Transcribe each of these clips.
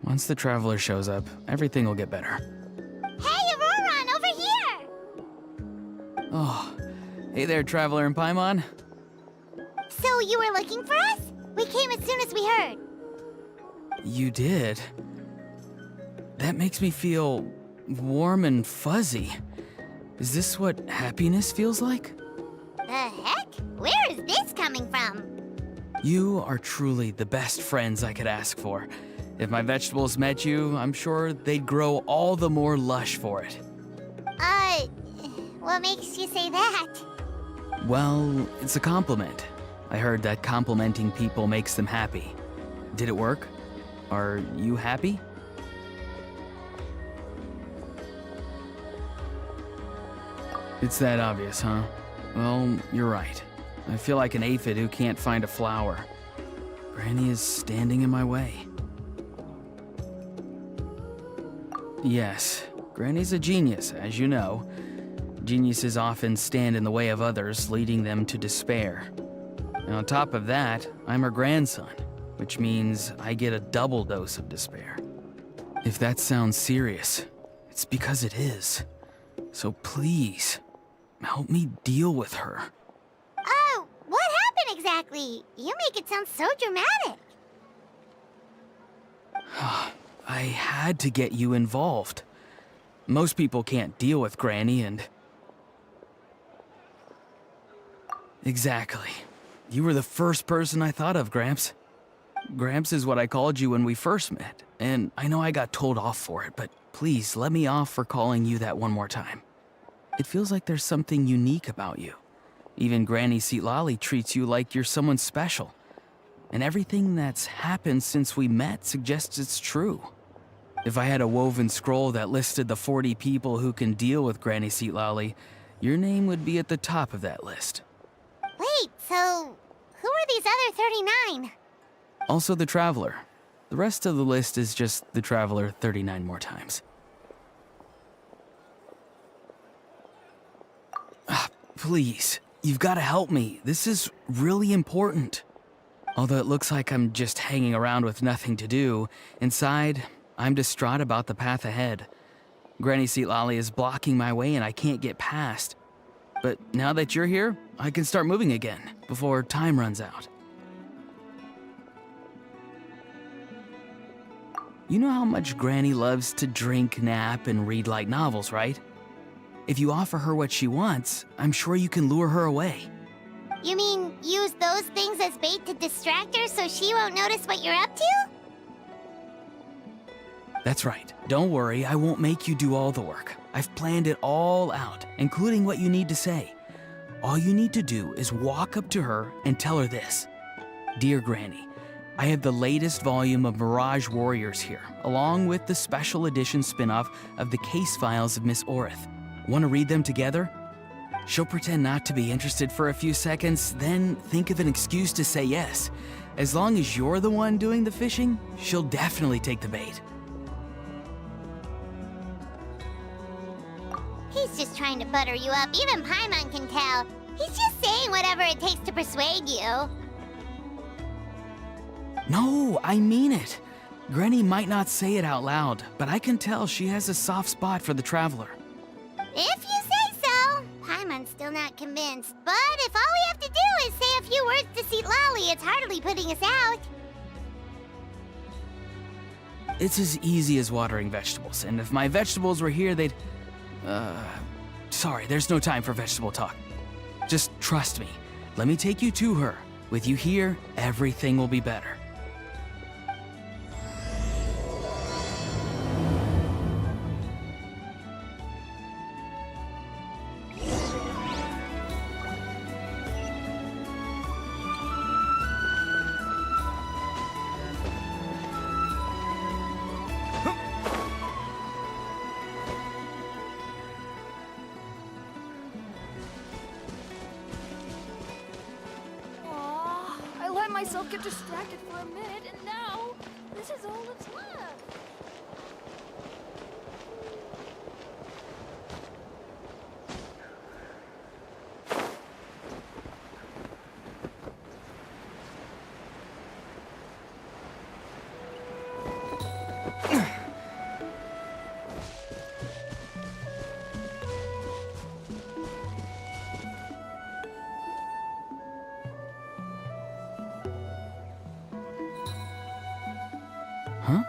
Once the Traveler shows up, everything will get better. Hey, Ororon, over here! Oh, hey there, Traveler and Paimon. So you were looking for us? We came as soon as we heard. You did? That makes me feel warm and fuzzy. Is this what happiness feels like? The heck? Where is this coming from? You are truly the best friends I could ask for. If my vegetables met you, I'm sure they'd grow all the more lush for it. What makes you say that? Well, it's a compliment. I heard that complimenting people makes them happy. Did it work? Are you happy? It's that obvious, huh? Well, you're right. I feel like an aphid who can't find a flower. Granny is standing in my way. Yes, Granny's a genius, as you know. Geniuses often stand in the way of others, leading them to despair. And on top of that, I'm her grandson, which means I get a double dose of despair. If that sounds serious, it's because it is. So please, help me deal with her. Oh, what happened exactly? You make it sound so dramatic. I had to get you involved. Most people can't deal with Granny and... Exactly. You were the first person I thought of, Gramps. Gramps is what I called you when we first met, and I know I got told off for it, but please let me off for calling you that one more time. It feels like there's something unique about you. Even Granny Seatlali treats you like you're someone special. And everything that's happened since we met suggests it's true. If I had a woven scroll that listed the 40 people who can deal with Granny Seatlali, your name would be at the top of that list. Wait, so who are these other 39? Also the Traveler. The rest of the list is just the Traveler 39 more times. Please, you've got to help me. This is really important. Although it looks like I'm just hanging around with nothing to do, inside, I'm distraught about the path ahead. Granny Seatlali is blocking my way and I can't get past. But now that you're here, I can start moving again, before time runs out. You know how much Granny loves to drink, nap, and read light novels, right? If you offer her what she wants, I'm sure you can lure her away. You mean use those things as bait to distract her so she won't notice what you're up to? That's right. Don't worry, I won't make you do all the work. I've planned it all out, including what you need to say. All you need to do is walk up to her and tell her this. Dear Granny, I have the latest volume of Mirage Warriors here, along with the special edition spin-off of the case files of Miss Orith. Want to read them together? She'll pretend not to be interested for a few seconds, then think of an excuse to say yes. As long as you're the one doing the fishing, she'll definitely take the bait. He's just trying to butter you up. Even Paimon can tell. He's just saying whatever it takes to persuade you. No, I mean it. Granny might not say it out loud, but I can tell she has a soft spot for the traveler. If you say so. Paimon's still not convinced, but if all we have to do is say a few words to Citlali, it's hardly putting us out. It's as easy as watering vegetables, and if my vegetables were here, they'd... Sorry, there's no time for vegetable talk. Just trust me. Let me take you to her. With you here, everything will be better. Myself get distracted for a minute, and now this is all that's left. Huh?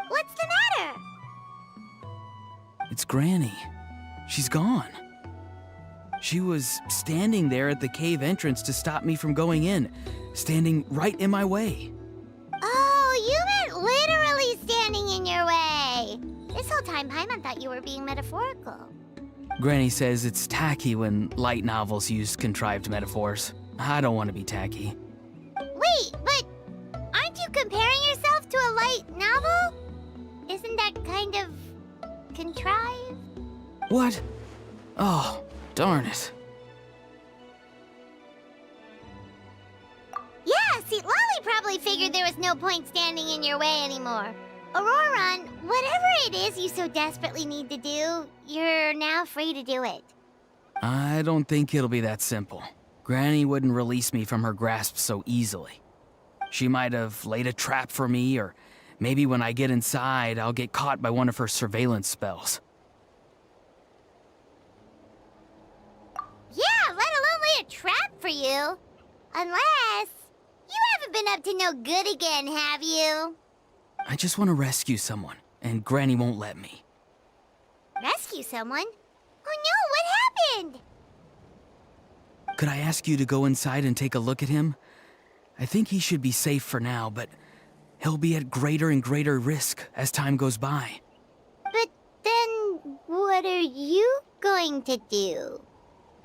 What's the matter? It's Granny. She's gone. She was standing there at the cave entrance to stop me from going in, standing right in my way. Oh, you meant literally standing in your way. This whole time, Paimon thought you were being metaphorical. Granny says it's tacky when light novels use contrived metaphors. I don't want to be tacky. Wait, but aren't you comparing yourself to a light novel? Isn't that kind of contrived? What? Oh, darn it. Yeah, see, Lolly probably figured there was no point standing in your way anymore. Ororon, whatever it is you so desperately need to do, you're now free to do it. I don't think it'll be that simple. Granny wouldn't release me from her grasp so easily. She might have laid a trap for me, or maybe when I get inside, I'll get caught by one of her surveillance spells. Yeah, let alone lay a trap for you. Unless you haven't been up to no good again, have you? I just want to rescue someone, and Granny won't let me. Rescue someone? Oh no, what happened? Could I ask you to go inside and take a look at him? I think he should be safe for now, but he'll be at greater and greater risk as time goes by. But then, what are you going to do?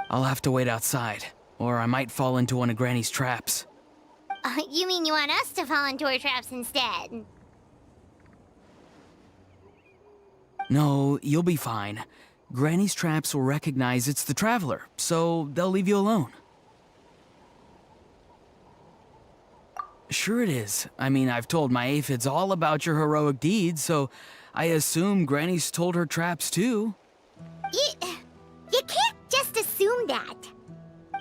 I'll have to wait outside, or I might fall into one of Granny's traps. You mean you want us to fall into her traps instead? No, you'll be fine. Granny's traps will recognize it's the Traveler, so they'll leave you alone. Sure it is. I mean, I've told my aphids all about your heroic deeds, so I assume Granny's told her traps too. You can't just assume that.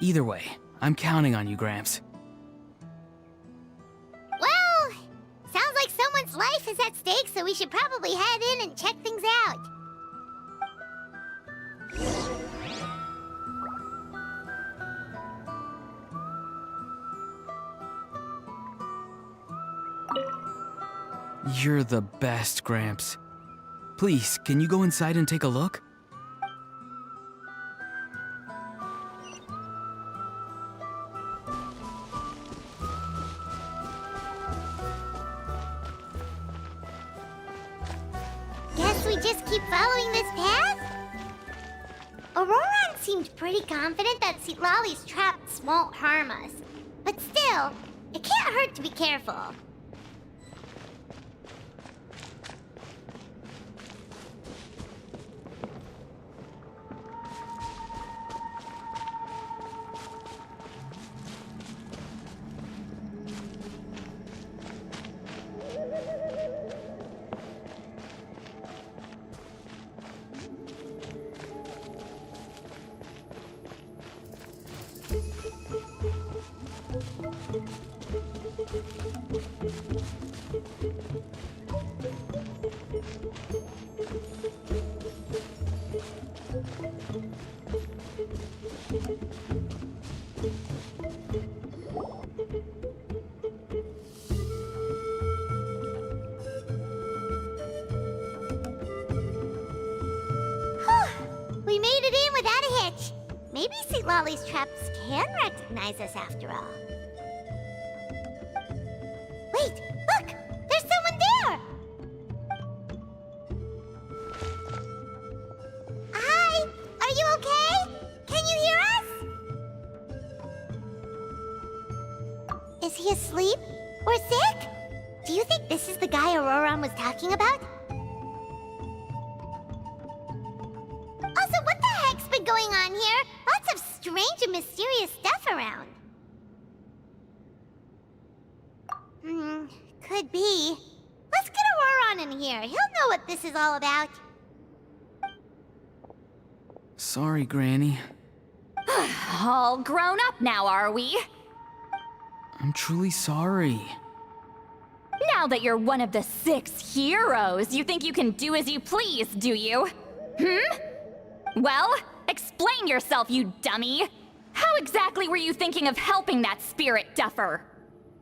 Either way, I'm counting on you, Gramps. Well, sounds like someone's life is at stake, so we should probably head in and check things out. You're the best, Gramps. Please, can you go inside and take a look? Guess we just keep following this path? Ororon seemed pretty confident that Citlali's traps won't harm us. But still, it can't hurt to be careful. We made it in without a hitch. Maybe St. Lolly's traps can recognize us after all. Wait, look! There's someone there! Hi! Are you okay? Can you hear us? Is he asleep? Or sick? Do you think this is the guy Ororon was talking about? Also, what the heck's been going on here? Lots of strange and mysterious stuff around. Could be. Let's get Ororon in here. He'll know what this is all about. Sorry, Granny. All grown up now, are we? I'm truly sorry. Now that you're one of the 6 heroes, you think you can do as you please, do you? Well, explain yourself, you dummy! How exactly were you thinking of helping that spirit duffer?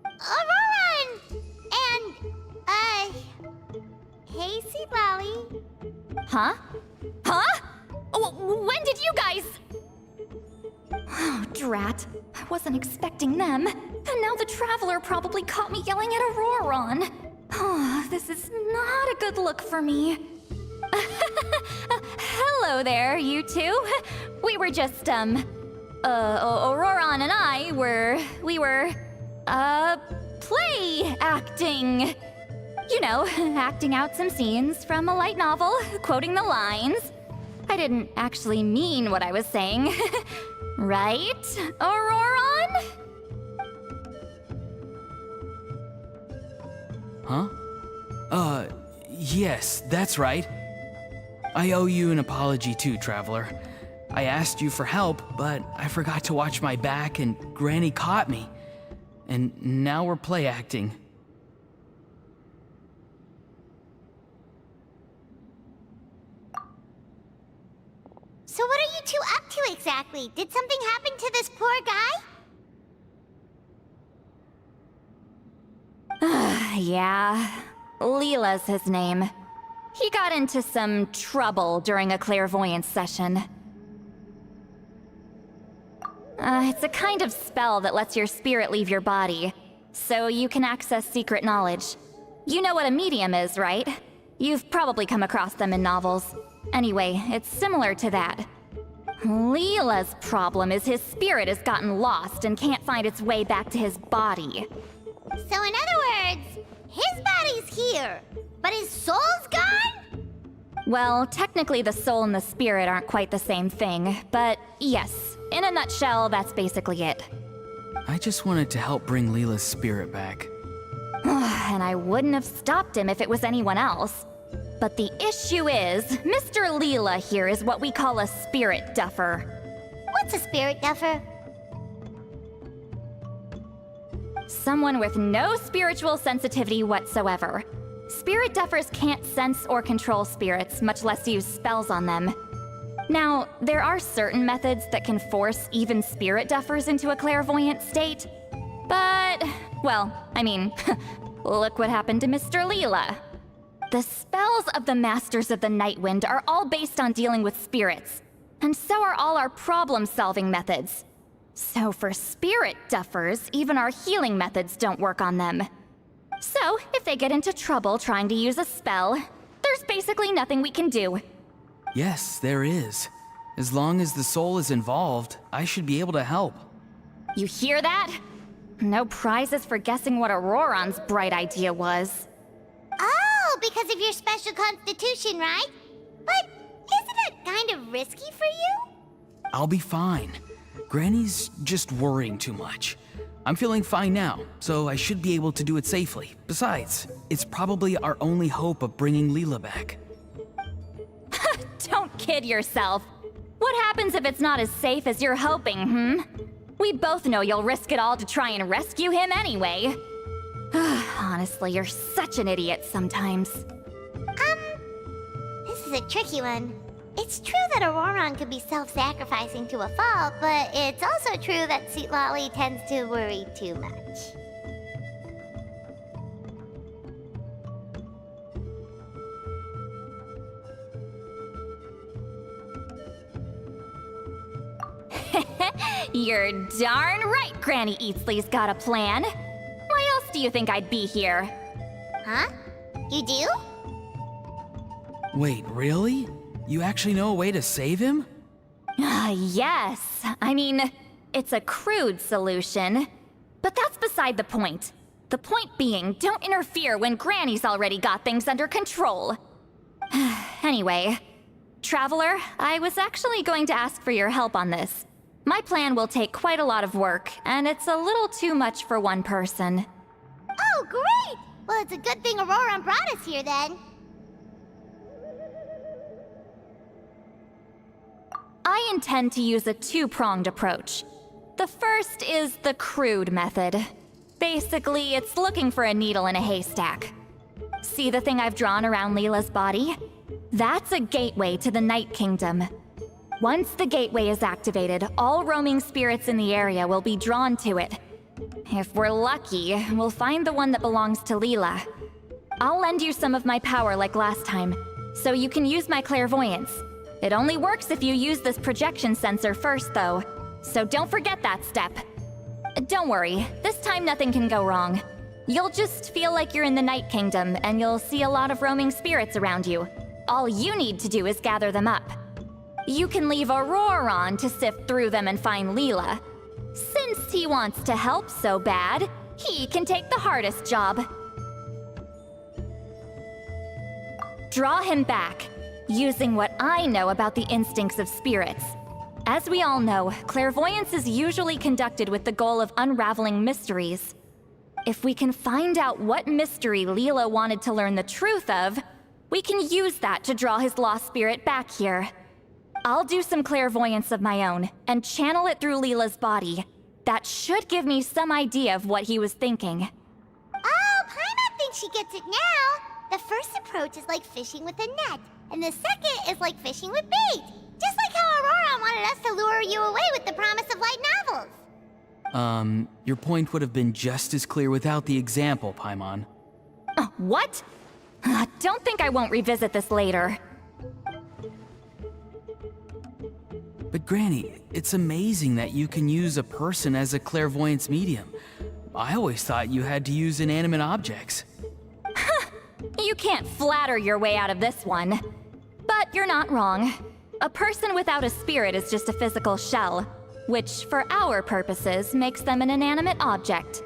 Ororon! And, hey, St. Lolly. Huh? Huh? When did you guys... Oh, drat. I wasn't expecting them. And now the Traveler probably caught me yelling at Ororon. Oh, this is not a good look for me. Hello there, you two. We were just, Ororon and I we were, play acting. You know, acting out some scenes from a light novel, quoting the lines. I didn't actually mean what I was saying. Right, Ororon? Huh? Yes, that's right. I owe you an apology too, Traveler. I asked you for help, but I forgot to watch my back and Granny caught me. And now we're play acting. So what are you two up to exactly? Did something happen to this poor guy? Yeah. Leela's his name. He got into some trouble during a clairvoyance session. It's a kind of spell that lets your spirit leave your body, so you can access secret knowledge. You know what a medium is, right? You've probably come across them in novels. Anyway, it's similar to that. Leela's problem is his spirit has gotten lost and can't find its way back to his body. So in other words, his body's here, but his soul's gone? Well, technically the soul and the spirit aren't quite the same thing, but yes, in a nutshell, that's basically it. I just wanted to help bring Leela's spirit back. And I wouldn't have stopped him if it was anyone else. But the issue is, Mr. Leela here is what we call a spirit duffer. What's a spirit duffer? Someone with no spiritual sensitivity whatsoever. Spirit duffers can't sense or control spirits, much less use spells on them. Now, there are certain methods that can force even spirit duffers into a clairvoyant state. But, well, I mean, look what happened to Mr. Leela. The spells of the Masters of the Nightwind are all based on dealing with spirits, and so are all our problem-solving methods. So for spirit duffers, even our healing methods don't work on them. So, if they get into trouble trying to use a spell, there's basically nothing we can do. Yes, there is. As long as the soul is involved, I should be able to help. You hear that? No prizes for guessing what Ororon's bright idea was. Oh, because of your special constitution, right? But isn't it kind of risky for you? I'll be fine. Granny's just worrying too much. I'm feeling fine now, so I should be able to do it safely. Besides, it's probably our only hope of bringing Leela back. Don't kid yourself. What happens if it's not as safe as you're hoping, We both know you'll risk it all to try and rescue him anyway. Honestly, you're such an idiot sometimes. Is is a tricky one. It's true that Ororon could be self-sacrificing to a fault, but it's also true that Sweet Lolly tends to worry too much. You're darn right Granny Eatsley's got a plan. Why else do you think I'd be here? Huh? You do? Wait, really? You actually know a way to save him? Yes. I mean, it's a crude solution. But that's beside the point. The point being, don't interfere when Granny's already got things under control. Anyway, Traveler, I was actually going to ask for your help on this. My plan will take quite a lot of work, and it's a little too much for one person. Oh, great! Well, it's a good thing Ororon brought us here then. I intend to use a two-pronged approach. The first is the crude method. Basically, it's looking for a needle in a haystack. See the thing I've drawn around Leela's body? That's a gateway to the Night Kingdom. Once the gateway is activated, all roaming spirits in the area will be drawn to it. If we're lucky, we'll find the one that belongs to Leela. I'll lend you some of my power like last time, so you can use my clairvoyance. It only works if you use this projection sensor first, though, so don't forget that step. Don't worry, this time nothing can go wrong. You'll just feel like you're in the Night Kingdom, and you'll see a lot of roaming spirits around you. All you need to do is gather them up. You can leave Ororon to sift through them and find Leela. Since he wants to help so bad, he can take the hardest job. Draw him back, using what I know about the instincts of spirits. As we all know, clairvoyance is usually conducted with the goal of unraveling mysteries. If we can find out what mystery Leela wanted to learn the truth of, we can use that to draw his lost spirit back here. I'll do some clairvoyance of my own, and channel it through Leela's body. That should give me some idea of what he was thinking. Oh, Paimon thinks she gets it now! The first approach is like fishing with a net, and the second is like fishing with bait. Just like how Ororon wanted us to lure you away with the promise of light novels. Your point would have been just as clear without the example, Paimon. What? Don't think I won't revisit this later. But Granny, it's amazing that you can use a person as a clairvoyance medium. I always thought you had to use inanimate objects. You can't flatter your way out of this one. But you're not wrong. A person without a spirit is just a physical shell, which, for our purposes, makes them an inanimate object.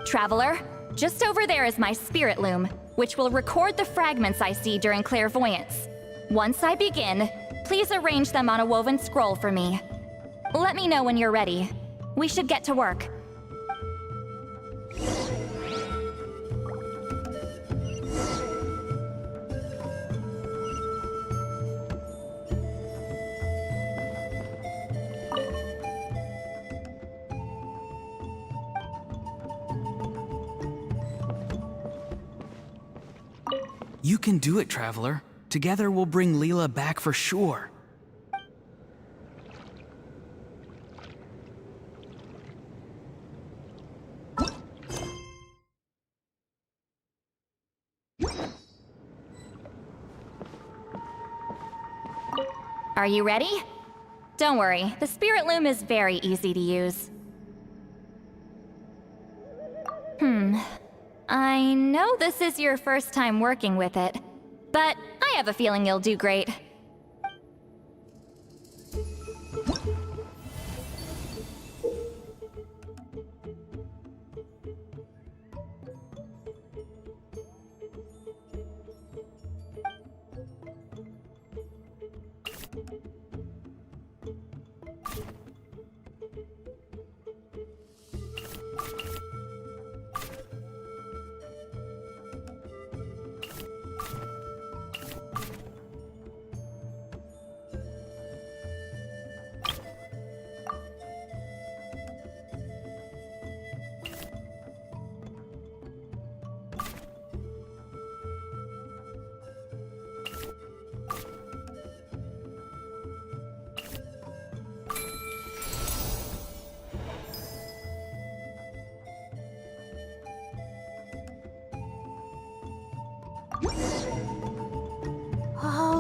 Traveler, just over there is my spirit loom, which will record the fragments I see during clairvoyance. Once I begin, please arrange them on a woven scroll for me. Let me know when you're ready. We should get to work. You can do it, Traveler. Together we'll bring Leela back for sure. Are you ready? Don't worry, the spirit loom is very easy to use. I know this is your first time working with it, but I have a feeling you'll do great.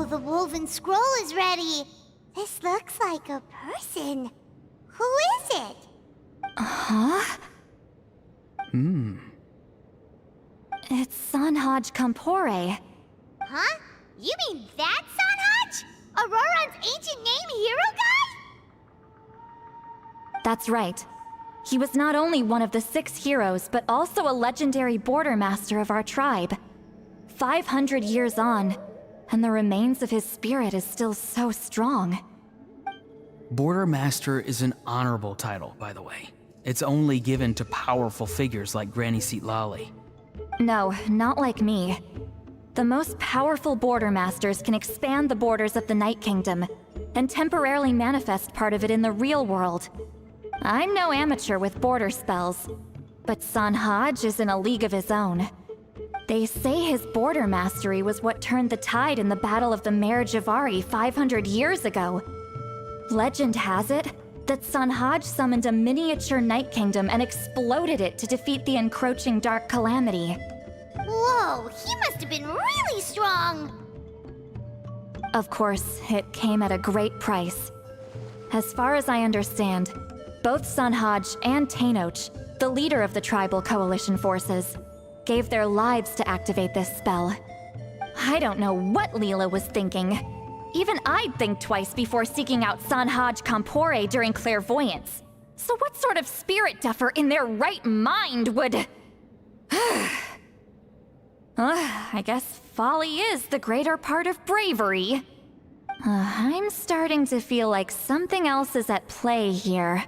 the woven scroll is ready. This looks like a person. Who is it? Huh? It's Sanhaj Kampore. Huh? You mean that Sanhaj? Ororon's ancient name hero guy? That's right. He was not only one of the 6 heroes, but also a legendary border master of our tribe. 500 years on, and the remains of his spirit is still so strong. Border Master is an honorable title, by the way. It's only given to powerful figures like Granny Seatlali. No, not like me. The most powerful border masters can expand the borders of the Night Kingdom and temporarily manifest part of it in the real world. I'm no amateur with border spells, but Sanhaj is in a league of his own. They say his border mastery was what turned the tide in the Battle of the Mare Javari 500 years ago. Legend has it that Sanhaj summoned a miniature Night Kingdom and exploded it to defeat the encroaching Dark Calamity. Whoa, he must have been really strong! Of course, it came at a great price. As far as I understand, both Sanhaj and Tainoch, the leader of the tribal coalition forces, gave their lives to activate this spell. I don't know what Leela was thinking. Even I'd think twice before seeking out Sanhaj Kampore during clairvoyance. So what sort of spirit duffer in their right mind would... I guess folly is the greater part of bravery. I'm starting to feel like something else is at play here.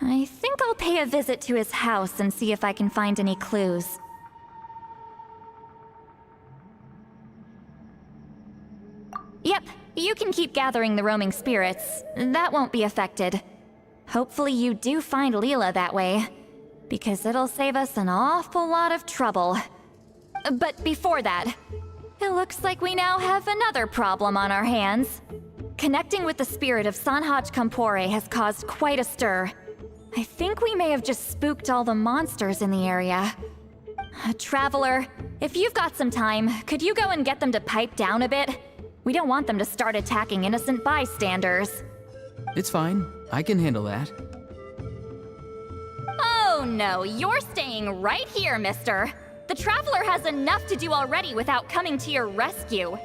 I think I'll pay a visit to his house and see if I can find any clues. Yep, you can keep gathering the roaming spirits. That won't be affected. Hopefully you do find Leela that way, because it'll save us an awful lot of trouble. But before that, it looks like we now have another problem on our hands. Connecting with the spirit of Sanhaj Kampore has caused quite a stir. I think we may have just spooked all the monsters in the area. Traveler, if you've got some time, could you go and get them to pipe down a bit? We don't want them to start attacking innocent bystanders. It's fine. I can handle that. Oh no, you're staying right here, mister. The Traveler has enough to do already without coming to your rescue. All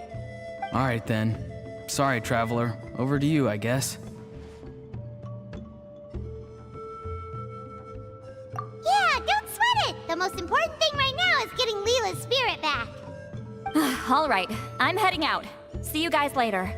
right, then. Sorry, Traveler. Over to you, I guess. Yeah, don't sweat it! The most important thing right now is getting Leela's spirit back. All right, I'm heading out. See you guys later.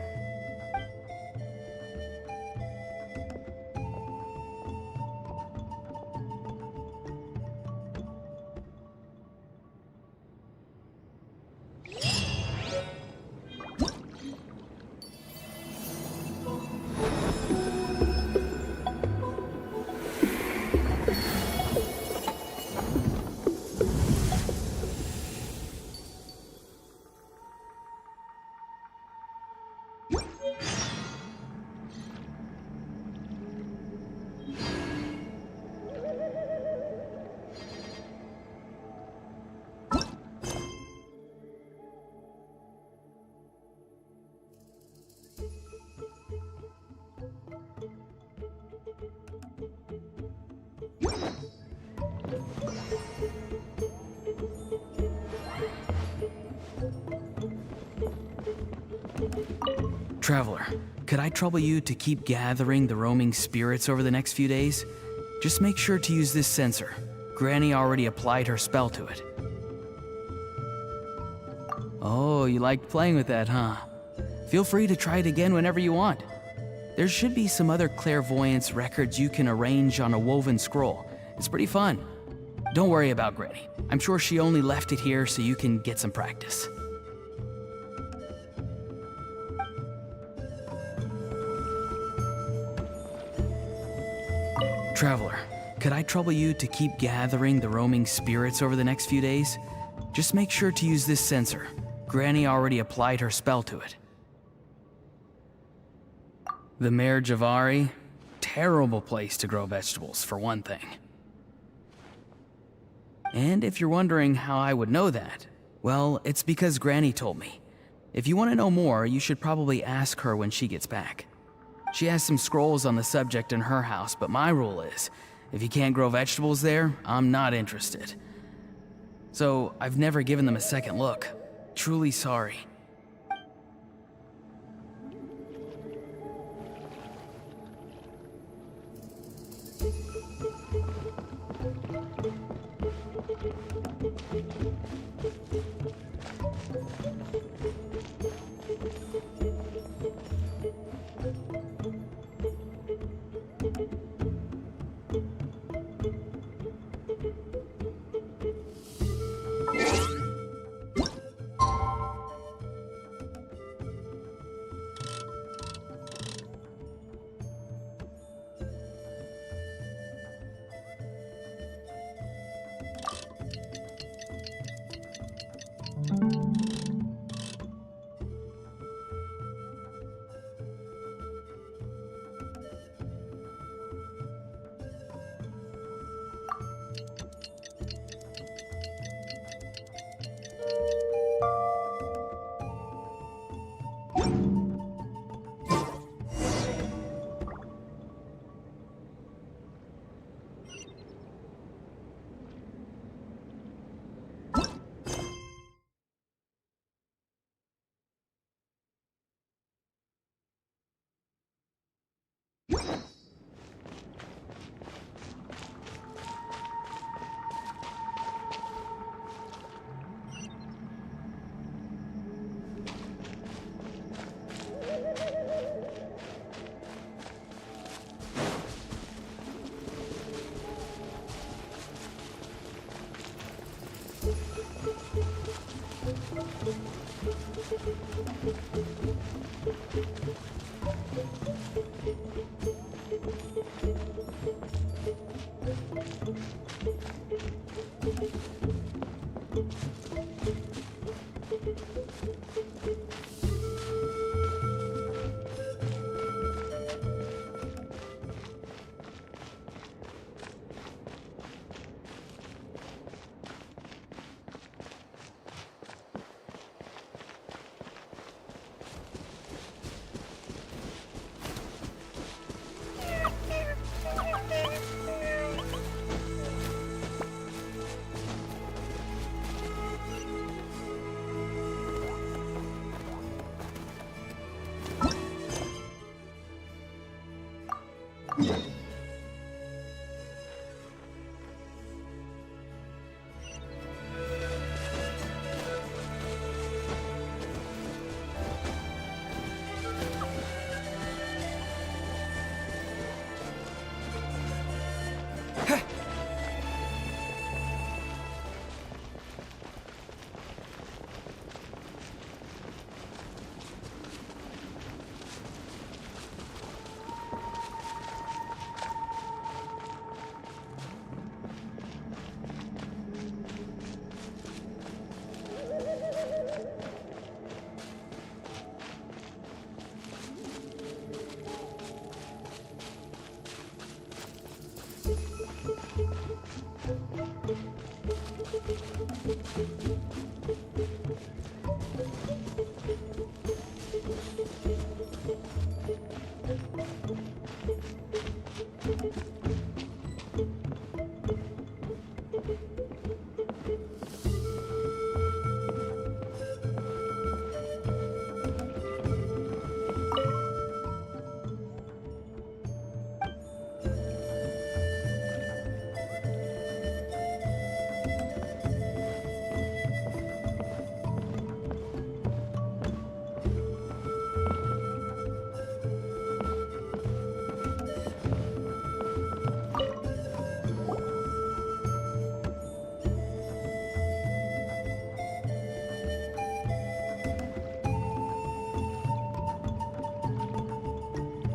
Traveler, could I trouble you to keep gathering the roaming spirits over the next few days? Just make sure to use this sensor. Granny already applied her spell to it. Oh, you liked playing with that, huh? Feel free to try it again whenever you want. There should be some other clairvoyance records you can arrange on a woven scroll. It's pretty fun. Don't worry about Granny. I'm sure she only left it here so you can get some practice. Traveler, could I trouble you to keep gathering the roaming spirits over the next few days? Just make sure to use this sensor. Granny already applied her spell to it. The Mare Javari? Terrible place to grow vegetables, for one thing. And if you're wondering how I would know that, well, it's because Granny told me. If you want to know more, you should probably ask her when she gets back. She has some scrolls on the subject in her house, but my rule is, if you can't grow vegetables there, I'm not interested. So, I've never given them a second look. Truly sorry.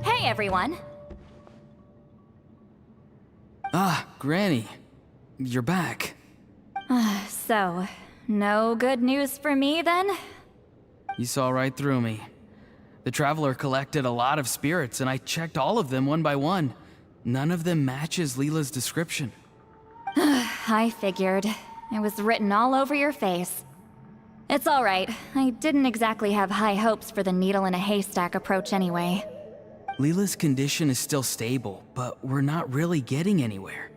Hey, everyone. Ah, Granny. You're back. So, no good news for me then? You saw right through me. The Traveler collected a lot of spirits, and I checked all of them one by one. None of them matches Leela's description. I figured. It was written all over your face. It's alright. I didn't exactly have high hopes for the needle in a haystack approach anyway. Leela's condition is still stable, but we're not really getting anywhere.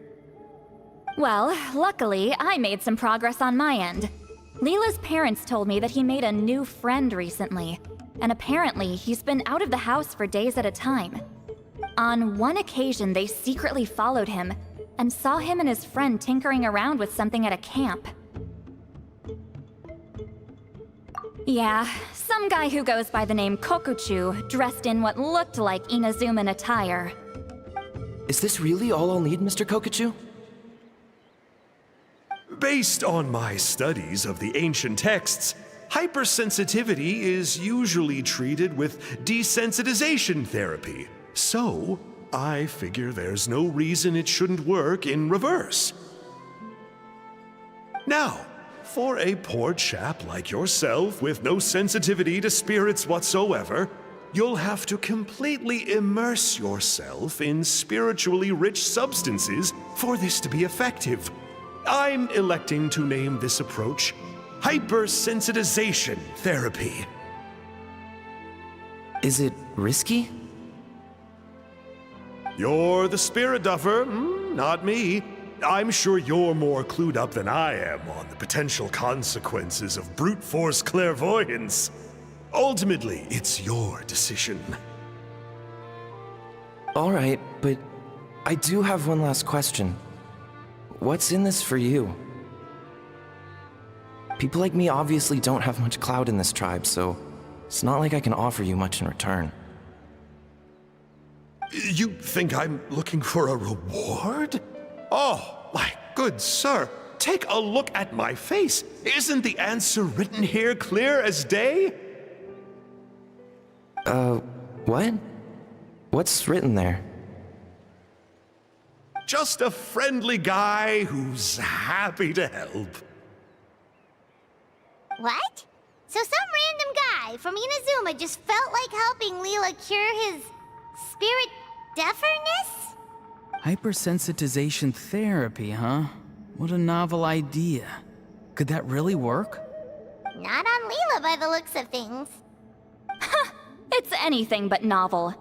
Well, luckily, I made some progress on my end. Leela's parents told me that he made a new friend recently, and apparently he's been out of the house for days at a time. On one occasion, they secretly followed him and saw him and his friend tinkering around with something at a camp. Yeah, some guy who goes by the name Kokuchu, dressed in what looked like Inazuman attire. Is this really all I'll need, Mr. Kokuchu? Based on my studies of the ancient texts, hypersensitivity is usually treated with desensitization therapy. So, I figure there's no reason it shouldn't work in reverse. Now, for a poor chap like yourself with no sensitivity to spirits whatsoever, you'll have to completely immerse yourself in spiritually rich substances for this to be effective. I'm electing to name this approach hypersensitization therapy. Is it risky? You're the spirit duffer, not me. I'm sure you're more clued up than I am on the potential consequences of brute force clairvoyance. Ultimately, it's your decision. All right, but I do have one last question. What's in this for you? People like me obviously don't have much clout in this tribe, so it's not like I can offer you much in return. You think I'm looking for a reward? Oh, my good sir, take a look at my face. Isn't the answer written here clear as day? What? What's written there? Just a friendly guy who's happy to help. What? So some random guy from Inazuma just felt like helping Leela cure his spirit deaferness? Hypersensitization therapy, huh? What a novel idea. Could that really work? Not on Leela by the looks of things. It's anything but novel.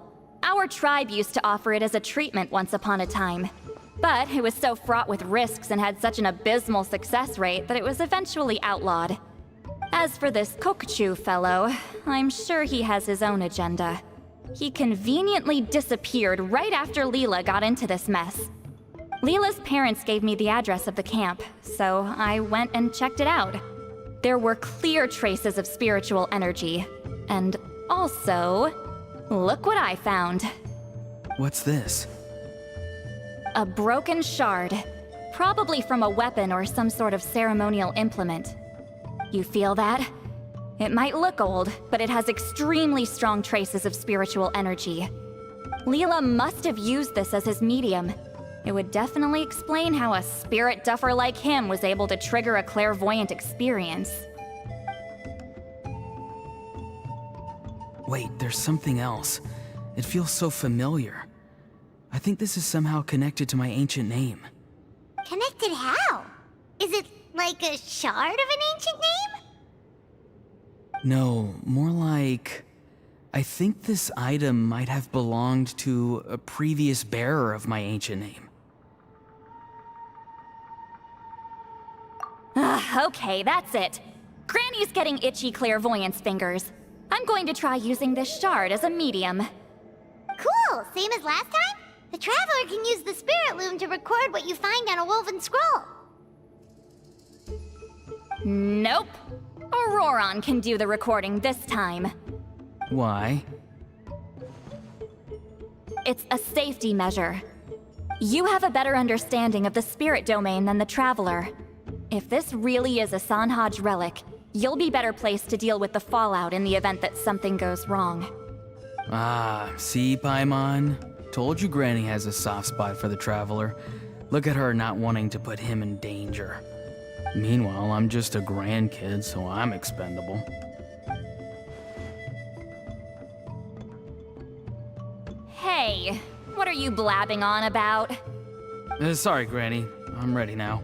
Our tribe used to offer it as a treatment once upon a time. But it was so fraught with risks and had such an abysmal success rate that it was eventually outlawed. As for this Kokuchu fellow, I'm sure he has his own agenda. He conveniently disappeared right after Leela got into this mess. Leela's parents gave me the address of the camp, so I went and checked it out. There were clear traces of spiritual energy. And also, look what I found. What's this? A broken shard. Probably from a weapon or some sort of ceremonial implement. You feel that? It might look old, but it has extremely strong traces of spiritual energy. Leela must have used this as his medium. It would definitely explain how a spirit duffer like him was able to trigger a clairvoyant experience. Wait, there's something else. It feels so familiar. I think this is somehow connected to my ancient name. Connected how? Is it like a shard of an ancient name? No, more like... I think this item might have belonged to a previous bearer of my ancient name. Okay, that's it. Granny's getting itchy clairvoyance fingers. I'm going to try using this shard as a medium. Cool, same as last time? The Traveler can use the Spirit Loom to record what you find on a woven scroll. Nope. Ororon can do the recording this time. Why? It's a safety measure. You have a better understanding of the spirit domain than the Traveler. If this really is a Sanhaj relic, you'll be better placed to deal with the fallout in the event that something goes wrong. Ah, see, Paimon? Told you Granny has a soft spot for the Traveler. Look at her not wanting to put him in danger. Meanwhile, I'm just a grandkid, so I'm expendable. Hey, what are you blabbing on about? Sorry, Granny. I'm ready now.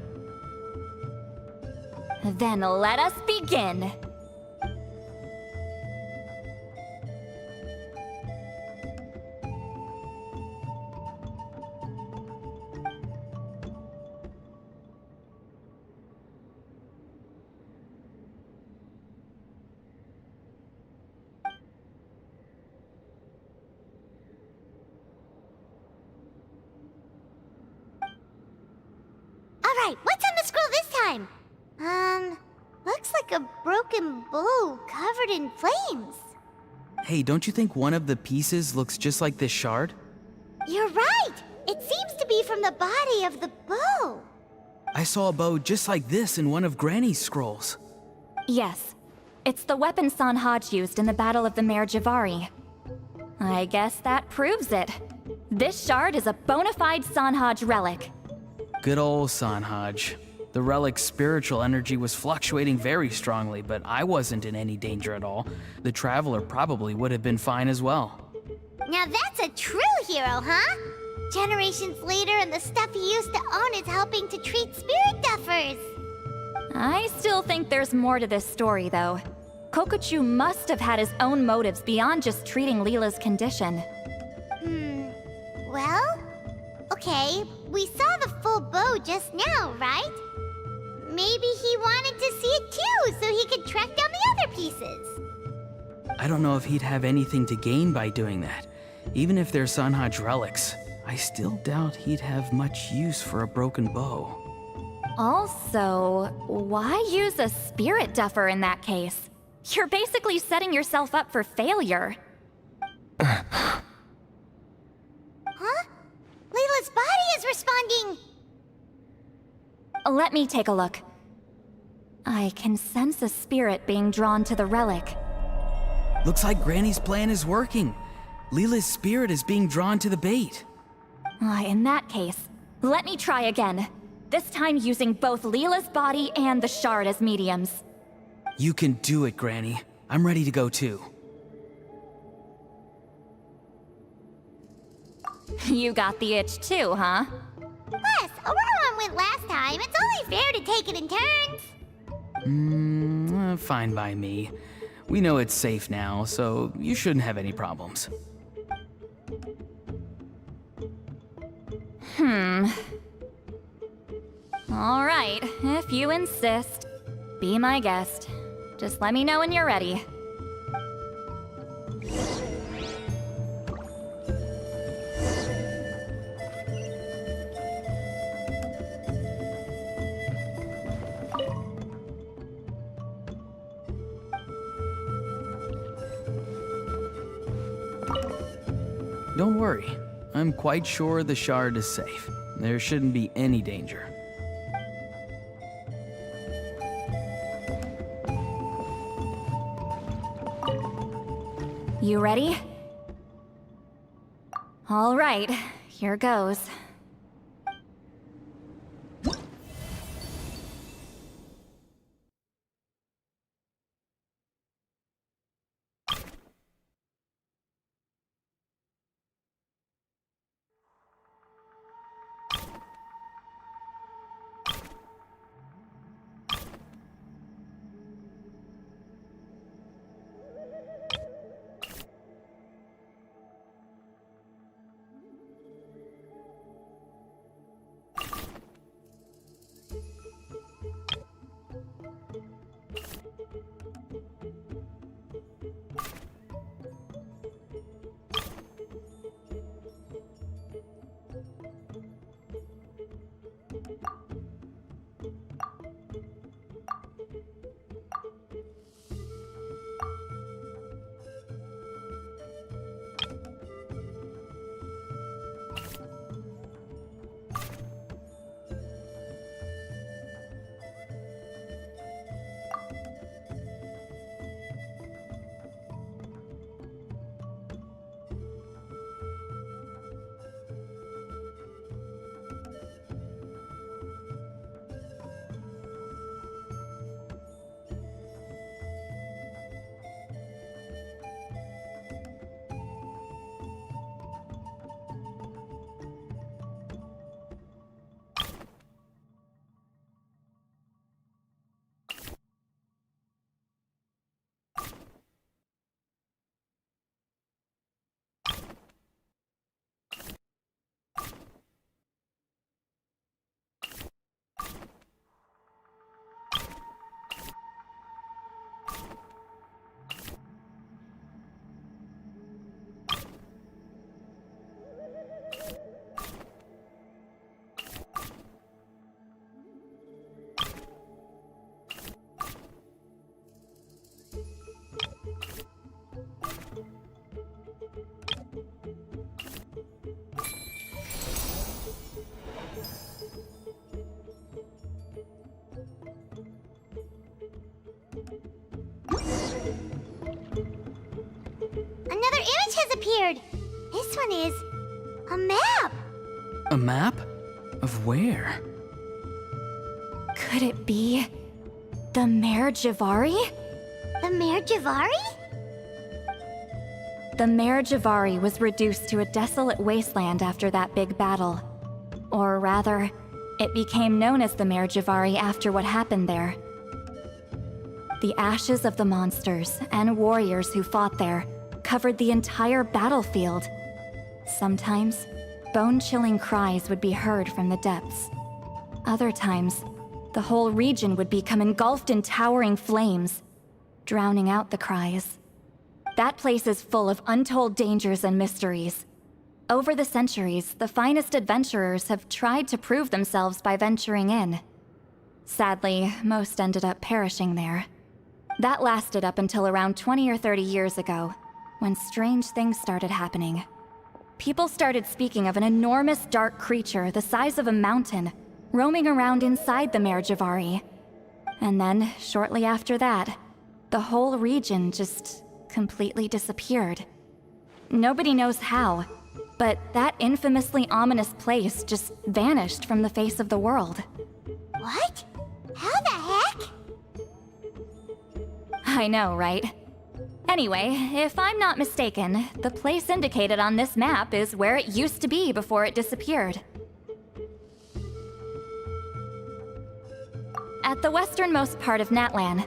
Then let us begin. Alright, what's on the scroll this time? Looks like a broken bow covered in flames. Hey, don't you think one of the pieces looks just like this shard? You're right! It seems to be from the body of the bow. I saw a bow just like this in one of Granny's scrolls. Yes. It's the weapon Sanhaj used in the Battle of the Mare Javari. I guess that proves it. This shard is a bona fide Sanhaj relic. Good old Sanhaj. The relic's spiritual energy was fluctuating very strongly, but I wasn't in any danger at all. The Traveler probably would have been fine as well. Now that's a true hero, huh? Generations later and the stuff he used to own is helping to treat spirit duffers. I still think there's more to this story, though. Kokochu must have had his own motives beyond just treating Leela's condition. Well, okay, we saw the full bow just now, right? Maybe he wanted to see it too, so he could track down the other pieces. I don't know if he'd have anything to gain by doing that. Even if they're Sanhaj relics, I still doubt he'd have much use for a broken bow. Also, why use a spirit duffer in that case? You're basically setting yourself up for failure. Huh? Leela's body is responding! Let me take a look. I can sense a spirit being drawn to the relic. Looks like Granny's plan is working. Leela's spirit is being drawn to the bait. In that case, let me try again. This time using both Leela's body and the shard as mediums. You can do it, Granny. I'm ready to go too. You got the itch too, huh? Plus, Ororon went last time. It's only fair to take it in turns. Fine by me. We know it's safe now, so you shouldn't have any problems. All right, if you insist. Be my guest. Just let me know when you're ready. Don't worry. I'm quite sure the shard is safe. There shouldn't be any danger. You ready? All right, here goes. Another image has appeared. This one is a map. A map? Of where? Could it be the Mare Javari? The Mare Javari? The Mare Javari was reduced to a desolate wasteland after that big battle. Or rather, it became known as the Mare Javari after what happened there. The ashes of the monsters and warriors who fought there covered the entire battlefield. Sometimes, bone-chilling cries would be heard from the depths. Other times, the whole region would become engulfed in towering flames, drowning out the cries. That place is full of untold dangers and mysteries. Over the centuries, the finest adventurers have tried to prove themselves by venturing in. Sadly, most ended up perishing there. That lasted up until around 20 or 30 years ago, when strange things started happening. People started speaking of an enormous dark creature the size of a mountain, roaming around inside the Mare Javari. And then, shortly after that, the whole region just completely disappeared. Nobody knows how, but that infamously ominous place just vanished from the face of the world. What? How the heck? I know, right? Anyway, if I'm not mistaken, the place indicated on this map is where it used to be before it disappeared. At the westernmost part of Natlan.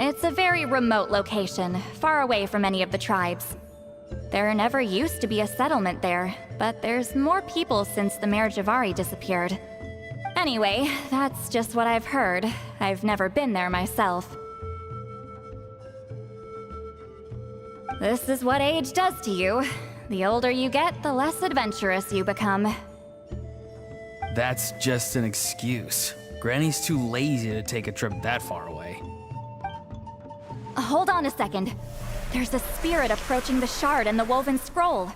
It's a very remote location, far away from any of the tribes. There never used to be a settlement there, but there's more people since the Mare Javari disappeared. Anyway, that's just what I've heard. I've never been there myself. This is what age does to you. The older you get, the less adventurous you become. That's just an excuse. Granny's too lazy to take a trip that far away. Hold on a second. There's a spirit approaching the shard and the woven scroll.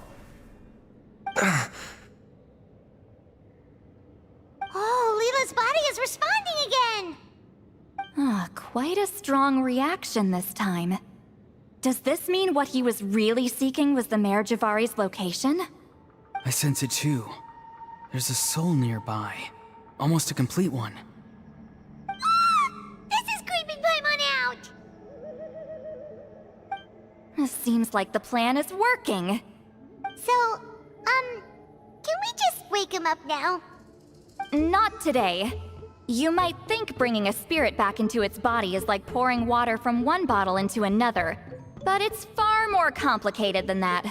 Oh, Leela's body is responding again! Quite a strong reaction this time. Does this mean what he was really seeking was the Mare Javari's location? I sense it too. There's a soul nearby. Almost a complete one. This is creeping Paimon out! Seems like the plan is working. So, can we just wake him up now? Not today. You might think bringing a spirit back into its body is like pouring water from one bottle into another, but it's far more complicated than that.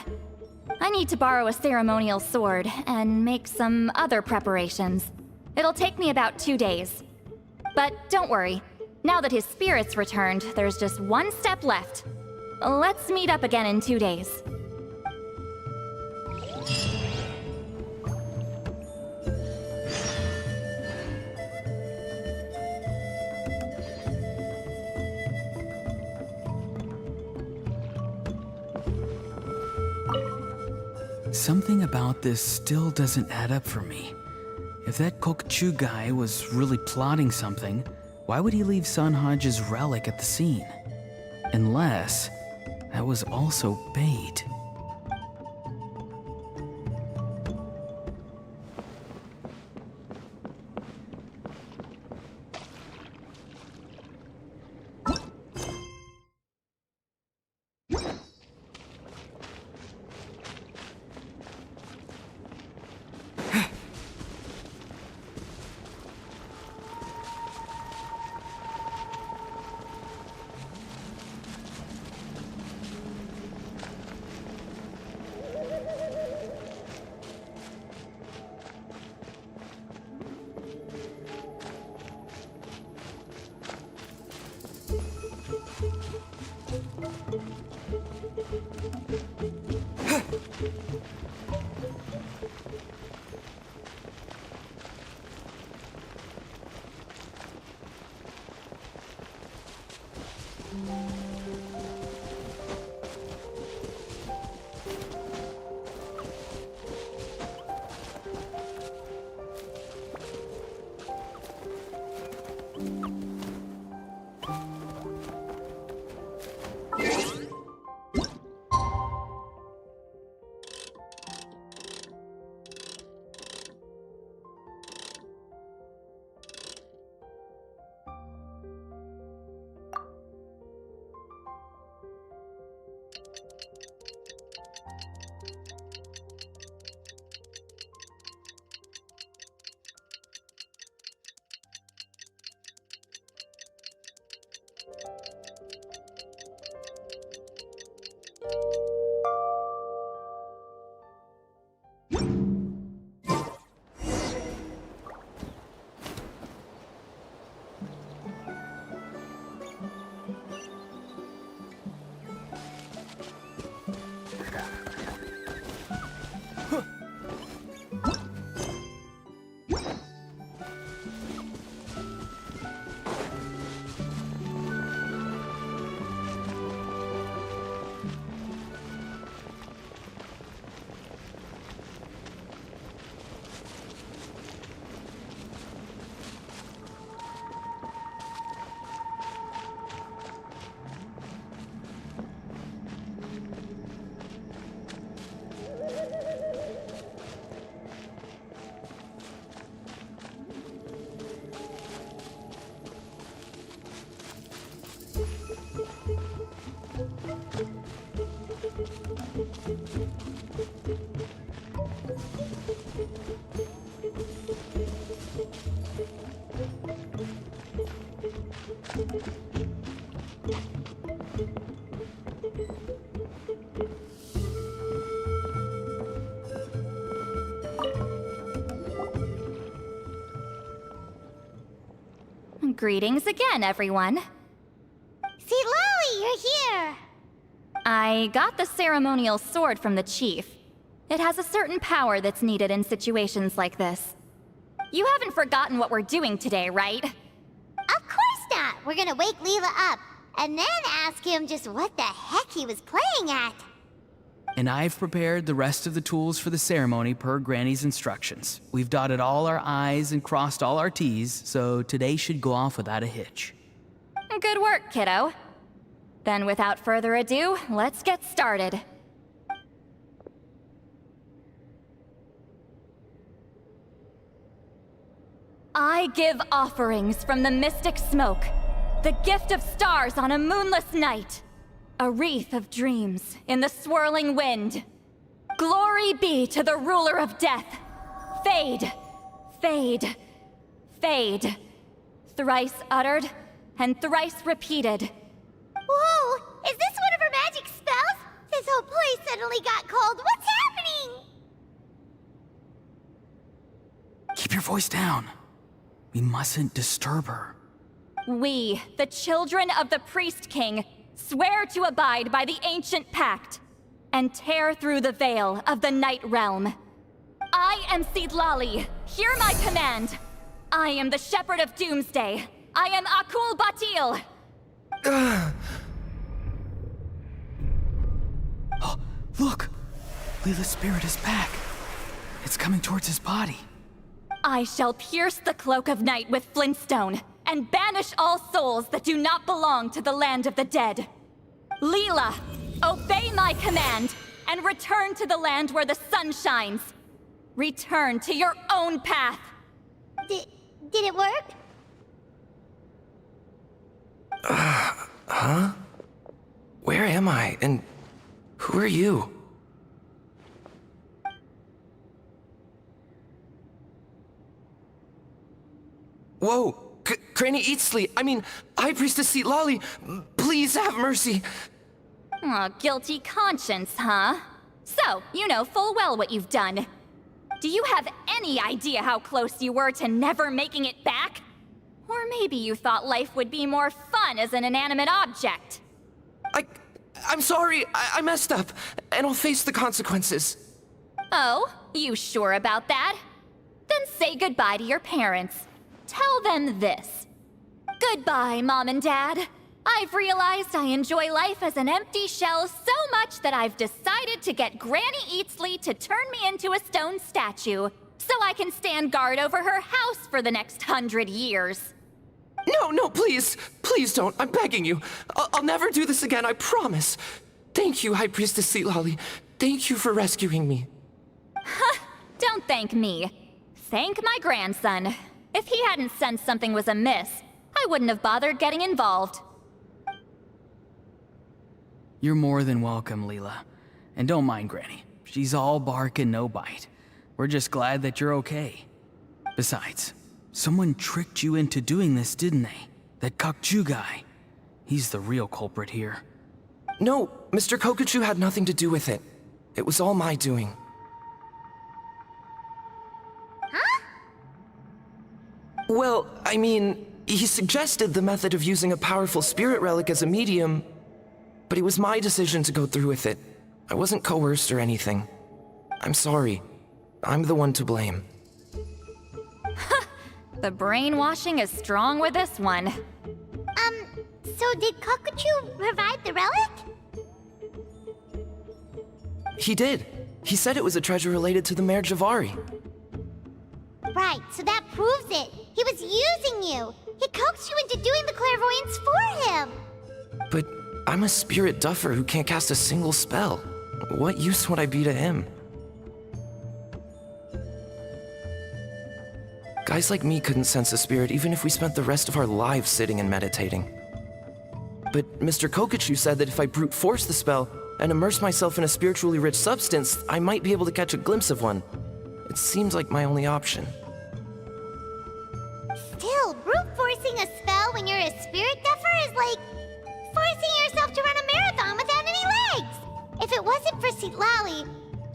I need to borrow a ceremonial sword and make some other preparations. It'll take me about 2 days. But don't worry, now that his spirit's returned, there's just one step left. Let's meet up again in 2 days. Something about this still doesn't add up for me. If that Kokchu guy was really plotting something, why would he leave Sanhage's relic at the scene? Unless that was also bait. Greetings again, everyone. See, Lolly, you're here. I got the ceremonial sword from the chief. It has a certain power that's needed in situations like this. You haven't forgotten what we're doing today, right? Of course not. We're gonna wake Leela up, and then ask him just what the heck he was playing at. And I've prepared the rest of the tools for the ceremony per Granny's instructions. We've dotted all our I's and crossed all our T's, so today should go off without a hitch. Good work, kiddo. Then without further ado, let's get started. I give offerings from the mystic smoke, the gift of stars on a moonless night, a wreath of dreams in the swirling wind. Glory be to the ruler of death. Fade, fade, fade. Thrice uttered and thrice repeated. Whoa! Is this one of her magic spells? This whole place suddenly got cold. What's happening? Keep your voice down. We mustn't disturb her. We, the children of the Priest King, swear to abide by the ancient pact and tear through the veil of the Night Realm. I am Seedlali. Hear my command. I am the Shepherd of Doomsday. I am Akul Batil. Oh, look! Leela's spirit is back. It's coming towards his body. I shall pierce the cloak of night with flintstone and banish all souls that do not belong to the land of the dead. Leela, obey my command and return to the land where the sun shines. Return to your own path. Did it work? Huh? Where am I? And who are you? Whoa! Granny Eatsley, I mean, High Priestess Seedlali, please have mercy. Aw, guilty conscience, huh? So, you know full well what you've done. Do you have any idea how close you were to never making it back? Or maybe you thought life would be more fun as an inanimate object. I'm sorry, I messed up, and I'll face the consequences. Oh, you sure about that? Then say goodbye to your parents. Tell them this. Goodbye, Mom and Dad. I've realized I enjoy life as an empty shell so much that I've decided to get Granny Eatsley to turn me into a stone statue, so I can stand guard over her house for the next 100 years. No, please. Please don't. I'm begging you. I'll never do this again, I promise. Thank you, High Priestess Seedlali. Thank you for rescuing me. Don't thank me. Thank my grandson. If he hadn't sensed something was amiss, I wouldn't have bothered getting involved. You're more than welcome, Leela. And don't mind Granny. She's all bark and no bite. We're just glad that you're okay. Besides, someone tricked you into doing this, didn't they? That Kokju guy. He's the real culprit here. No, Mr. Kokuchu had nothing to do with it. It was all my doing. Huh? Well, I mean, he suggested the method of using a powerful spirit relic as a medium, but it was my decision to go through with it. I wasn't coerced or anything. I'm sorry. I'm the one to blame. The brainwashing is strong with this one. So did Kokuchu provide the relic? He did. He said it was a treasure related to the Mare Javari. Right, so that proves it. He was using you. He coaxed you into doing the clairvoyance for him. But I'm a spirit duffer who can't cast a single spell. What use would I be to him? Guys like me couldn't sense a spirit even if we spent the rest of our lives sitting and meditating. But Mr. Kokuchu said that if I brute force the spell, and immerse myself in a spiritually rich substance, I might be able to catch a glimpse of one. It seems like my only option. Still, brute forcing a spell when you're a spirit duffer is like forcing yourself to run a marathon without any legs. If it wasn't for Citlali,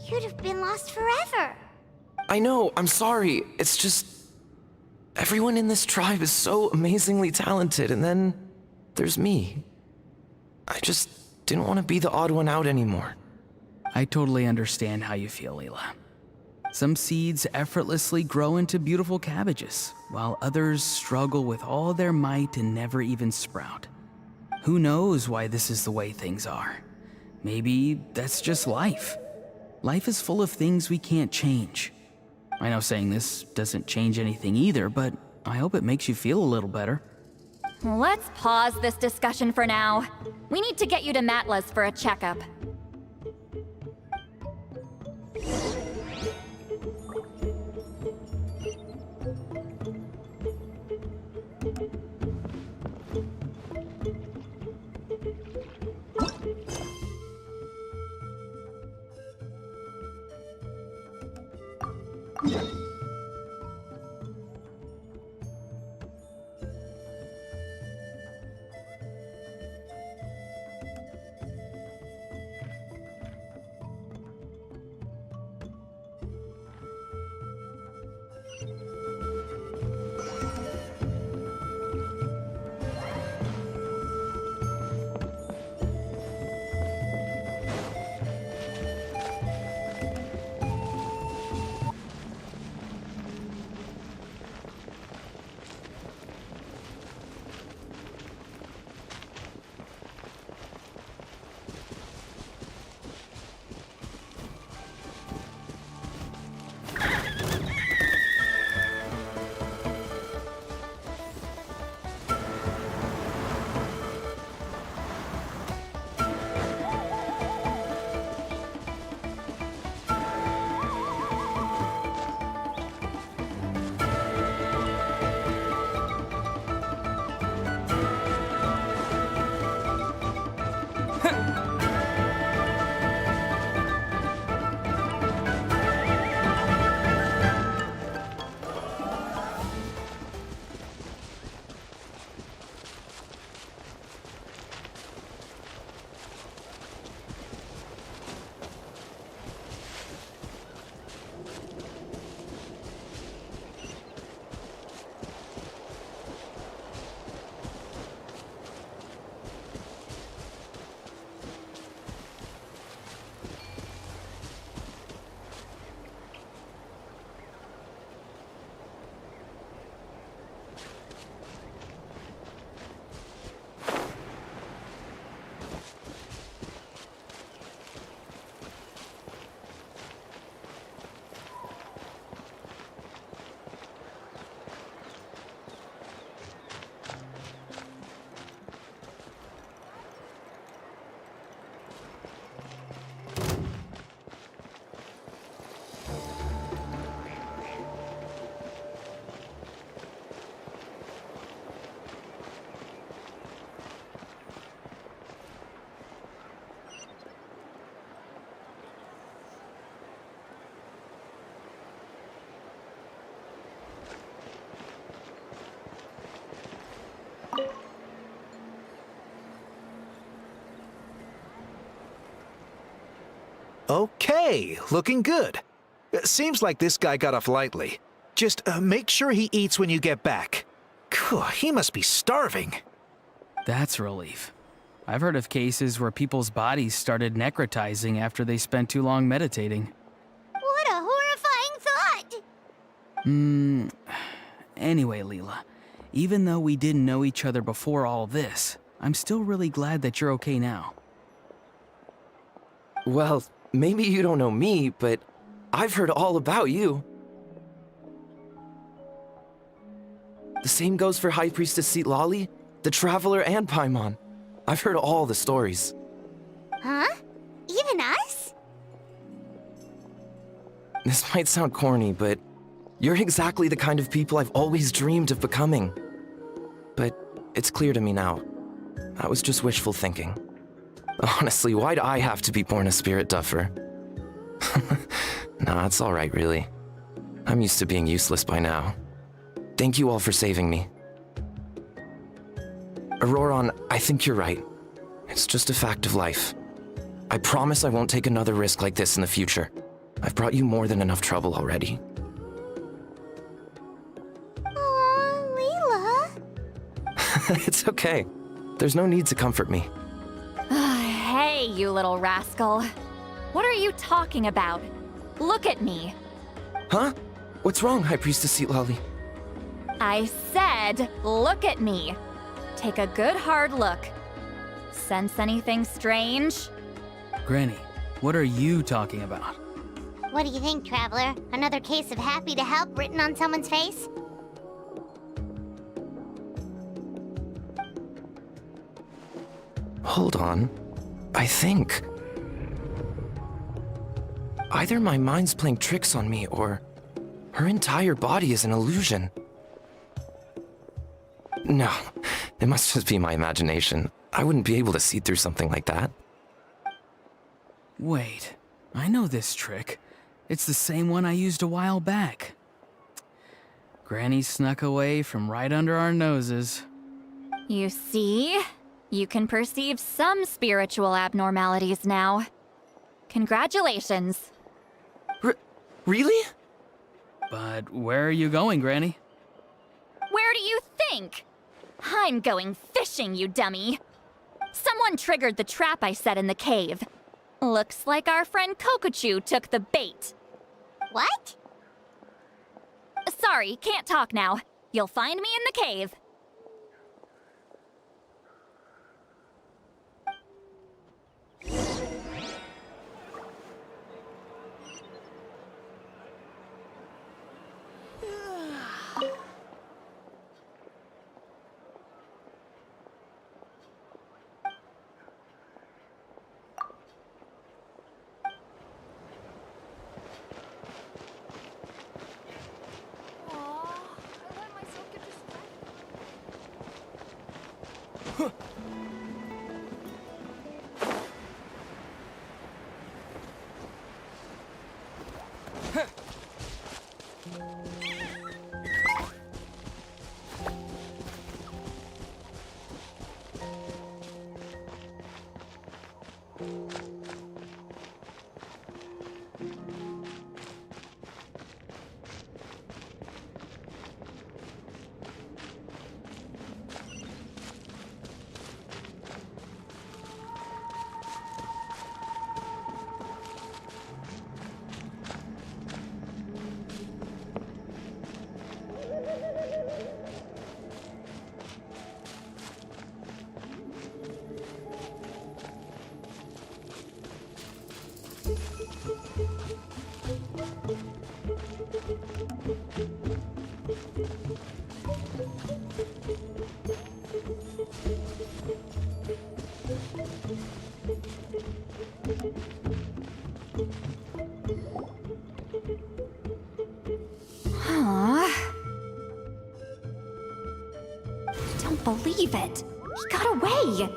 you'd have been lost forever. I know, I'm sorry. It's just... everyone in this tribe is so amazingly talented, and then there's me. I just didn't want to be the odd one out anymore. I totally understand how you feel, Leela. Some seeds effortlessly grow into beautiful cabbages, while others struggle with all their might and never even sprout. Who knows why this is the way things are? Maybe that's just life. Life is full of things we can't change. I know saying this doesn't change anything either, but I hope it makes you feel a little better. Let's pause this discussion for now. We need to get you to Matla's for a checkup. Okay, looking good. Seems like this guy got off lightly. Just make sure he eats when you get back. He must be starving. That's a relief. I've heard of cases where people's bodies started necrotizing after they spent too long meditating. What a horrifying thought! Anyway, Leela, even though we didn't know each other before all this, I'm still really glad that you're okay now. Well, maybe you don't know me, but I've heard all about you. The same goes for High Priestess Citlali, the Traveler, and Paimon. I've heard all the stories. Huh? Even us? This might sound corny, but you're exactly the kind of people I've always dreamed of becoming. But it's clear to me now. That was just wishful thinking. Honestly, why'd I have to be born a spirit duffer? Nah, it's alright, really. I'm used to being useless by now. Thank you all for saving me. Ororon, I think you're right. It's just a fact of life. I promise I won't take another risk like this in the future. I've brought you more than enough trouble already. Aw, Leela. It's okay. There's no need to comfort me. Hey, you little rascal. What are you talking about? Look at me. Huh? What's wrong, High Priestess Lolly? I said, look at me. Take a good hard look. Sense anything strange? Granny, what are you talking about? What do you think, Traveler? Another case of happy to help written on someone's face? Hold on. I think... either my mind's playing tricks on me, or her entire body is an illusion. No, it must just be my imagination. I wouldn't be able to see through something like that. Wait, I know this trick. It's the same one I used a while back. Granny snuck away from right under our noses. You see? You can perceive some spiritual abnormalities now. Congratulations. Really? But where are you going, Granny? Where do you think? I'm going fishing, you dummy. Someone triggered the trap I set in the cave. Looks like our friend Kokuchu took the bait. What? Sorry, can't talk now. You'll find me in the cave. Believe it. He got away.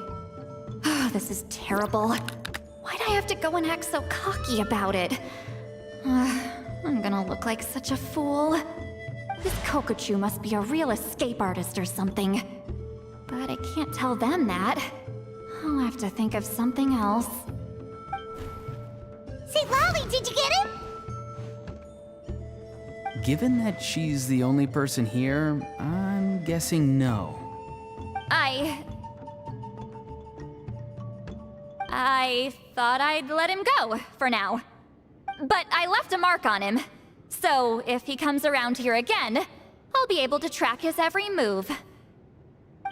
Oh, this is terrible. Why'd I have to go and act so cocky about it? I'm gonna look like such a fool. This Kokuchu must be a real escape artist or something. But I can't tell them that. I'll have to think of something else. Say, Lolly, did you get him? Given that she's the only person here, I'm guessing no. I thought I'd let him go, for now. But I left a mark on him. So if he comes around here again, I'll be able to track his every move.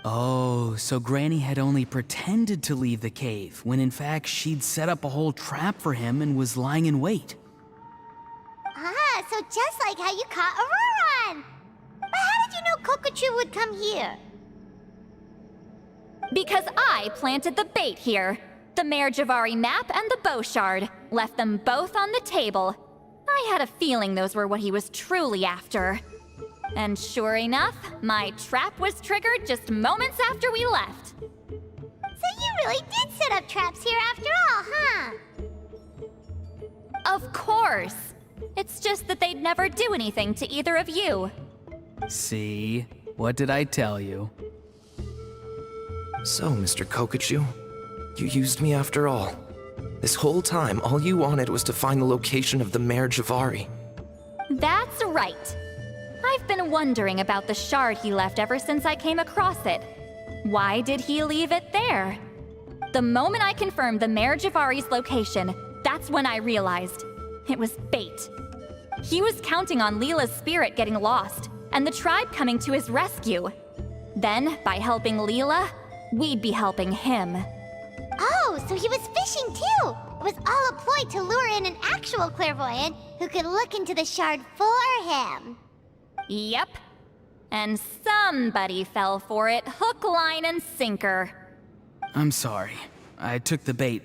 Oh, so Granny had only pretended to leave the cave, when in fact she'd set up a whole trap for him and was lying in wait. Ah, so just like how you caught Ororon! But how did you know Kokuchu would come here? Because I planted the bait here. The Mare Javari map and the bow shard. Left them both on the table. I had a feeling those were what he was truly after. And sure enough, my trap was triggered just moments after we left. So you really did set up traps here after all, huh? Of course. It's just that they'd never do anything to either of you. See? What did I tell you? So, Mr. Kokachu, you used me after all. This whole time, all you wanted was to find the location of the Mare Javari. That's right. I've been wondering about the shard he left ever since I came across it. Why did he leave it there? The moment I confirmed the Mare Javari's location, that's when I realized it was bait. He was counting on Leela's spirit getting lost, and the tribe coming to his rescue. Then, by helping Leela, we'd be helping him. Oh, so he was fishing too! It was all a ploy to lure in an actual clairvoyant who could look into the shard for him. Yep. And somebody fell for it, hook, line, and sinker. I'm sorry. I took the bait.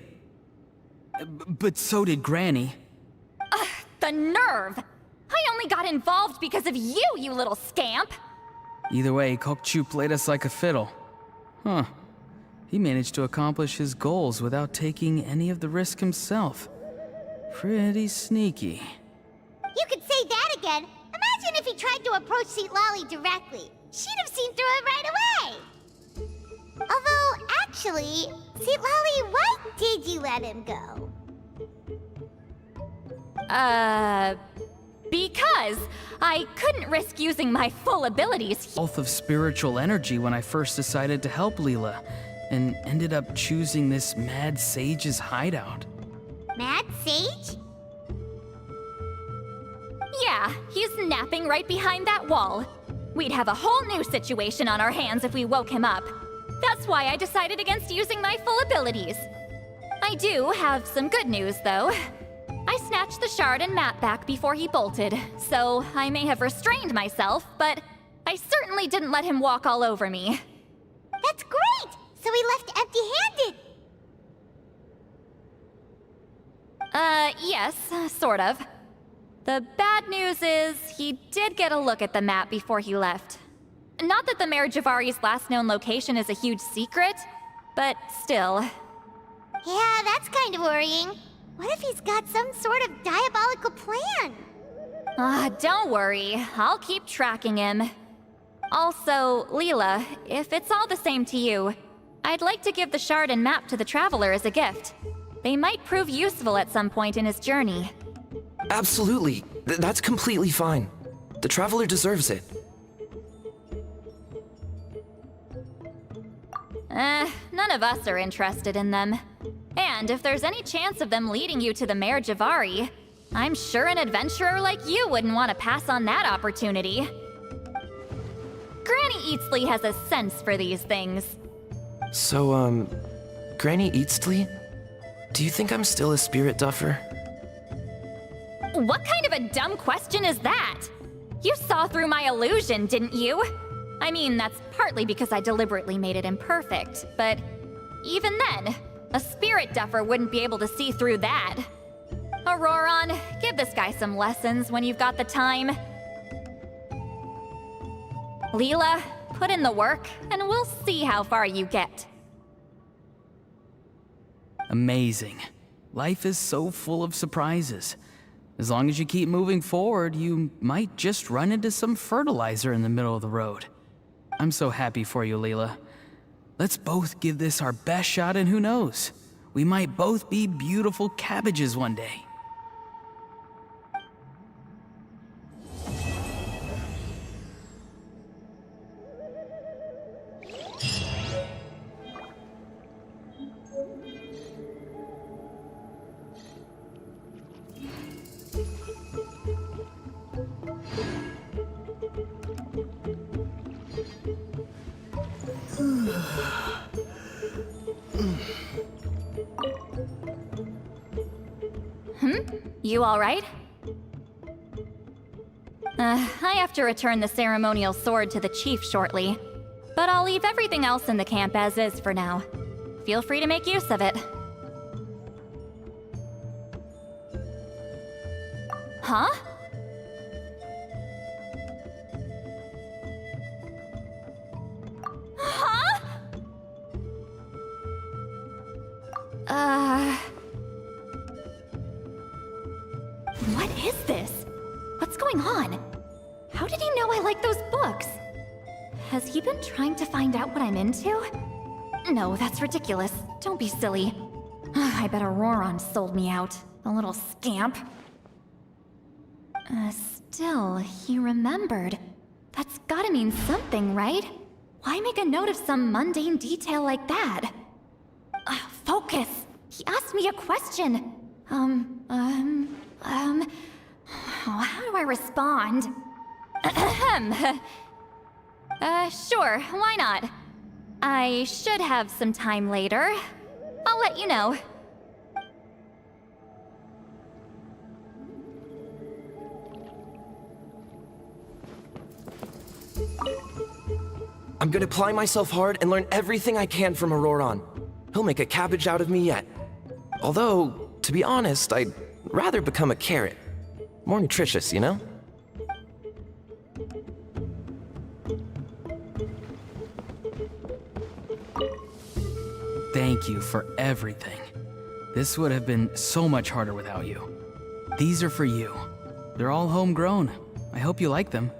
But so did Granny. Ugh, the nerve! I only got involved because of you, you little scamp! Either way, Kokchu played us like a fiddle. Huh. He managed to accomplish his goals without taking any of the risk himself. Pretty sneaky. You could say that again. Imagine if he tried to approach Seatlali directly. She'd have seen through it right away. Although, actually, Seatlali, why did you let him go? Because I couldn't risk using my full abilities. Wealth of spiritual energy when I first decided to help Leela, and ended up choosing this mad sage's hideout. Mad Sage? Yeah, he's napping right behind that wall. We'd have a whole new situation on our hands if we woke him up. That's why I decided against using my full abilities. I do have some good news, though. I snatched the shard and map back before he bolted, so I may have restrained myself, but I certainly didn't let him walk all over me. That's great! So he left empty-handed! Yes, sort of. The bad news is, he did get a look at the map before he left. Not that the Mare Javari's last known location is a huge secret, but still. Yeah, that's kind of worrying. What if he's got some sort of diabolical plan? Don't worry. I'll keep tracking him. Also, Leela, if it's all the same to you, I'd like to give the shard and map to the Traveler as a gift. They might prove useful at some point in his journey. Absolutely. That's completely fine. The Traveler deserves it. None of us are interested in them. And if there's any chance of them leading you to the Mare Javari, I'm sure an adventurer like you wouldn't want to pass on that opportunity. Granny Eatsley has a sense for these things. So, Granny Eatsley? Do you think I'm still a spirit duffer? What kind of a dumb question is that? You saw through my illusion, didn't you? I mean, that's partly because I deliberately made it imperfect, but even then, a spirit duffer wouldn't be able to see through that. Ororon, give this guy some lessons when you've got the time. Leela, put in the work, and we'll see how far you get. Amazing. Life is so full of surprises. As long as you keep moving forward, you might just run into some fertilizer in the middle of the road. I'm so happy for you, Leela. Let's both give this our best shot, and who knows? We might both be beautiful cabbages one day. You all right? I have to return the ceremonial sword to the chief shortly, but I'll leave everything else in the camp as is for now. Feel free to make use of it. Huh? Huh? What is this? What's going on? How did he know I like those books? Has he been trying to find out what I'm into? No, that's ridiculous. Don't be silly. I bet Ororon sold me out. The little scamp. Still, he remembered. That's gotta mean something, right? Why make a note of some mundane detail like that? Focus! He asked me a question. How do I respond? Sure, why not? I should have some time later. I'll let you know. I'm gonna apply myself hard and learn everything I can from Ororon. He'll make a cabbage out of me yet. Although, to be honest, I'd rather become a carrot. More nutritious, you know? Thank you for everything. This would have been so much harder without you. These are for you. They're all homegrown. I hope you like them.